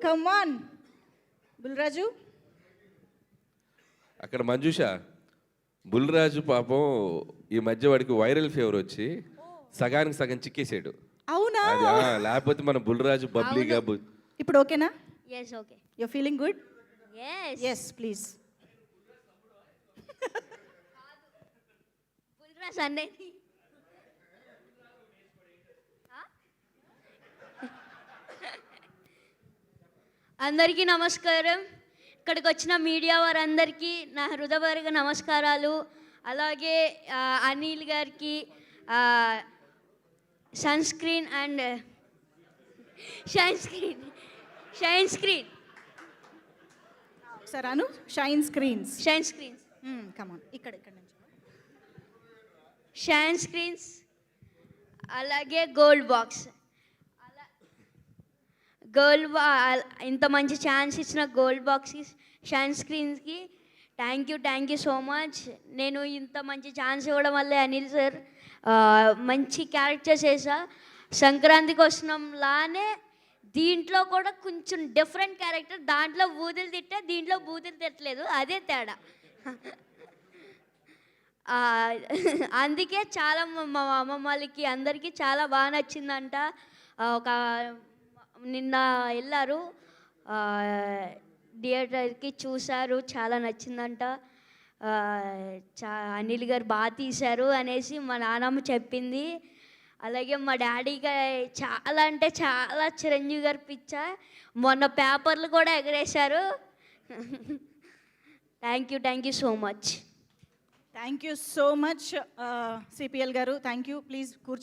Come on Bulraju. అక్కడ మంజుష, బుల్రాజు పాపం ఈ మధ్య వాడికి వైరల్ ఫీవర్ వచ్చి సగానికి సగం చిక్కేసాడు. అవునా? లేకపోతే మన బుల్రాజు బబ్లీగా ఇప్పుడు ఓకేనా? yes okay you feeling good? yes please. Bulraj అనేది అందరికీ నమస్కారం. ఇక్కడికి వచ్చిన మీడియా వారందరికీ నా హృదయపూర్వక నమస్కారాలు. అలాగే అనిల్ గారికి sun screen and shine screen సరే అను, షైన్ స్క్రీన్స్ కమ్ ఆన్ ఇక్కడ నుంచి షైన్ స్క్రీన్స్, అలాగే గోల్డ్ బాక్స్, ఇంత మంచి ఛాన్స్ ఇచ్చిన గోల్డ్ బాక్స్కి, షైన్ స్క్రీన్స్కి థ్యాంక్ యూ సో మచ్. నేను ఇంత మంచి ఛాన్స్ ఇవ్వడం వల్లే అనిల్ సార్ మంచి క్యారెక్టర్స్ వేసా. సంక్రాంతికి వస్తున్నాంలానే దీంట్లో కూడా కొంచెం డిఫరెంట్ క్యారెక్టర్. దాంట్లో బూతులు తిట్టా, దీంట్లో బూతులు తిట్టలేదు, అదే తేడా. అందుకే చాలా మా అమ్మమ్మ వాళ్ళకి అందరికీ చాలా బాగా నచ్చిందంట. ఒక నిన్న వెళ్ళారు థియేటర్కి, చూశారు, చాలా నచ్చిందంట. అనిల్ గారు బాగా తీశారు అనేసి మా నాన్నమ్మ చెప్పింది. అలాగే మా డాడీగా చాలా అంటే చాలా చిరంజీవి గారు పిచ్చ. మొన్న పేపర్లు కూడా ఎగరేశారు. Thank you so much. Thank you so much CPL గారు. Thank you. ప్లీజ్ కూర్చో.